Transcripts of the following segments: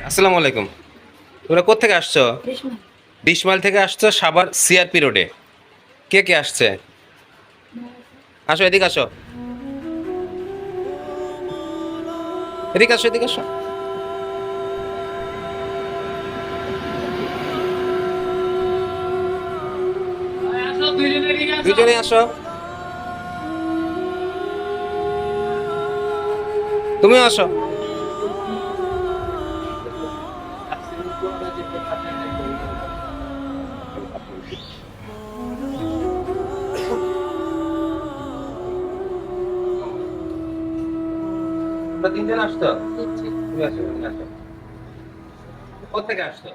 আসসালামু আলাইকুম। তোমরা কোত্থেকে আসছো? ডিশমাইল থেকে আসছো সাভার সিআরপি রোডে। কে কে আসছে? আসো, এদিকে আসো, এদিকে আসো, এদিকে আসো। দুইজনে আসো। তুমিও আসো। তোমরা তিনজন আসছো? তুমি আসো, তুমি আসো। কোত্থেকে আসছো?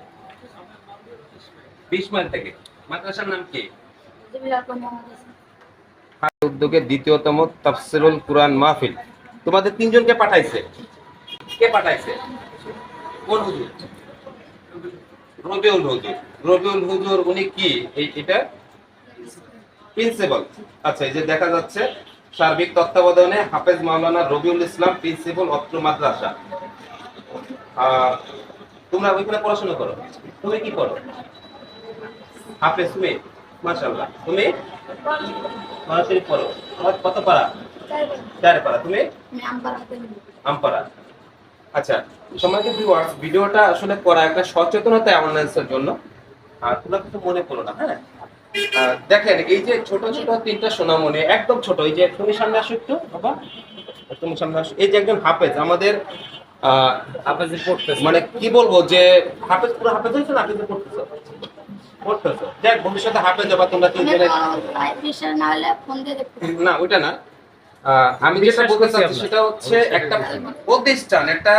20 মাইল থেকে। মাদ্রাসার নাম কি? উদ্যোগের দ্বিতীয়তম তাফসিরুল কুরআন মাহফিল। তোমাদের তিনজনকে পাঠাইছে। কে পাঠাইছে? কোন হুজুর? রবিউল হুজুর। রবিউল হুজুর উনি কি এটা প্রিন্সিপাল? আচ্ছা, এই যে দেখা যাচ্ছে সার্বিক তত্ত্বাবধানে হাফেজ মাওলানা রবিউল ইসলাম, প্রিন্সিপাল অত্র মাদ্রাসা। তোমরা ওইখানে পড়াশোনা করো। তুমি কি করো? হাফেজ তুমি? মাশাআল্লাহ। তুমি পড়াশোনা করো। তোমার কত পারা? 4 পারা। তুমি? আমপারা। আচ্ছা, সম্মানিত ভিউয়ার্স, ভিডিওটা আসলে করা একটা সচেতনতা অ্যাওয়ারনেসের জন্য। আর তোমরা কিছু মনে করো না, হ্যাঁ? দেখেন এই যে ছোট ছোট তিনটা সোনামণি, একদম ছোট, এই যে তুমি সামনে আসো একটু বাবা, তুমি সামনে আসো। এই যে একজন হাফেজ আমাদের, হাফেজে পড়তেছে, মানে কি বলবো যে হাফেজ, পুরো হাফেজ হয়েছে না? হাফেজে পড়তেছো, পড়তেছো, দেখ ভবিষ্যতে হাফেজ হবা তোমরা তিনজনে। না ওইটা না, আমি যেটা বলতে চাচ্ছি সেটা হচ্ছে একটা প্রতিষ্ঠান, একটা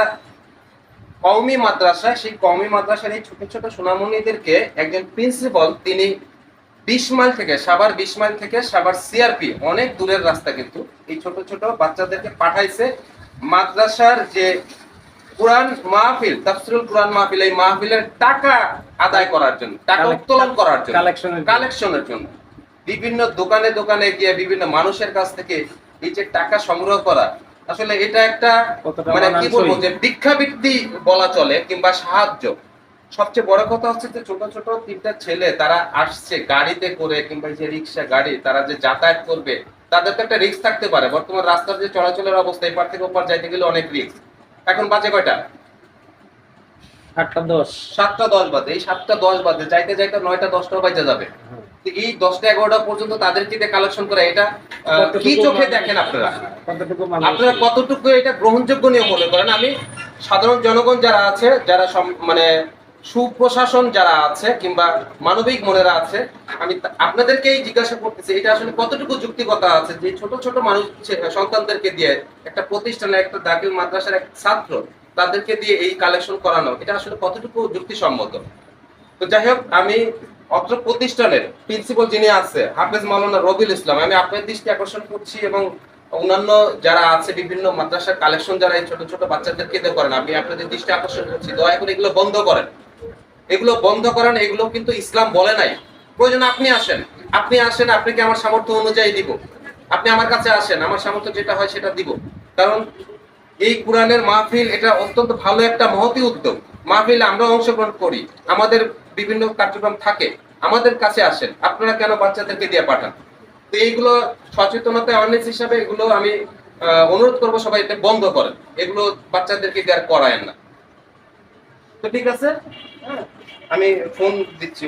কওমি মাদ্রাসা। সেই কওমি মাদ্রাসার এই ছোট ছোট সোনামণিদেরকে একজন প্রিন্সিপাল, তিনি 20 মাইল থেকে, সাভার 20 মাইল থেকে সাভার সিআরপি, অনেক দূরের রাস্তা, কিন্তু এই ছোট ছোট বাচ্চাদেরকে পাঠাইছে মাদ্রাসার যে কুরআন মাহফিল, তাফসিরুল কুরআন মাহফিল, এই মাহফিলের টাকা আদায় করার জন্য, টাকা উত্তোলন করার জন্য, কালেকশনের জন্য বিভিন্ন দোকানে দোকানে গিয়ে বিভিন্ন মানুষের কাছ থেকে এই যে টাকা সংগ্রহ করা। আসলে এটা একটা, মানে কি বলবো, যে ভিক্ষাবৃত্তি বলা চলে, কিংবা সাহায্য। সবচেয়ে বড় কথা হচ্ছে যে ছোট ছোট তিনটা ছেলে তারা আসছে গাড়িতে করে, কিংবা যে রিক্সা গাড়ি, তারা যে যাতায়াত করবে, তাদের তো একটা রিস্ক থাকতে পারে। বর্তমান রাস্তার যে চলাচলের অবস্থা, এপার থেকে ওপার যাইতে গেলে অনেক রিস্ক। এখন বাজে কয়টা? 7:10। 7:10 বাজে। এই 7:10 বাজে যাইতে যাইতে 9:10 বাজে যাবে। এই 10টা-11টা পর্যন্ত তাদেরকে কালেকশন করে, এটা কি চোখে দেখেন আপনারা? আপনারা কতটুকু এটা গ্রহণযোগ্য নিয়ে মনে করেন? আমি সাধারণ জনগণ যারা আছে, যারা মানে সুপ্রশাসন যারা আছে, কিংবা মানবিক মনেরা আছে, আমি আপনাদেরকেই জিজ্ঞাসা করতেছি, এটা আসলে কতটুকু যুক্তিকতা আছে যে ছোট ছোট মানুষ সন্তানদেরকে দিয়ে একটা প্রতিষ্ঠানে, একটা দাখিল মাদ্রাসার এক ছাত্র, তাদেরকে দিয়ে এই কালেকশন করানো, এটা আসলে কতটুকু যুক্তিসম্মত? তো যাই হোক, আমি অত্র প্রতিষ্ঠানের প্রিন্সিপাল যিনি আছে হাফেজ মাওলানা রবিউল ইসলাম, আমি আপনার দৃষ্টি আকর্ষণ করছি, এবং অন্যান্য যারা আছে বিভিন্ন মাদ্রাসার কালেকশন যারা এই ছোট ছোট বাচ্চাদেরকে দিয়ে করেন, আমি আপনাদের দৃষ্টি আকর্ষণ করছি, দয়া করে এগুলো বন্ধ করেন। এগুলো বন্ধ করেন। এগুলো কিন্তু ইসলাম বলে নাই। প্রয়োজন আপনি আসেন, আপনি আসেন, আপনাকে আমার সামর্থ্য অনুযায়ী দিব। আপনি আমার কাছে আসেন, আমার সামর্থ্য যেটা হয় সেটা দিব। কারণ এই কোরআনের মাহফিল এটা অত্যন্ত ভালো একটা মহতি উদ্যোগ। মাহফিলে আমরা অংশগ্রহণ করি, আমাদের বিভিন্ন কার্যক্রম থাকে, আমাদের কাছে আসেন। আপনারা কেন বাচ্চাদেরকে দিয়ে পাঠান? তো এইগুলো সচেতনতা অ্যাওয়ারনেস হিসাবে এগুলো আমি অনুরোধ করবো, সবাই এটা বন্ধ করেন। এগুলো বাচ্চাদেরকে দিয়ে আর করায়েন না। তো ঠিক আছে, আমি ফোন দিচ্ছি।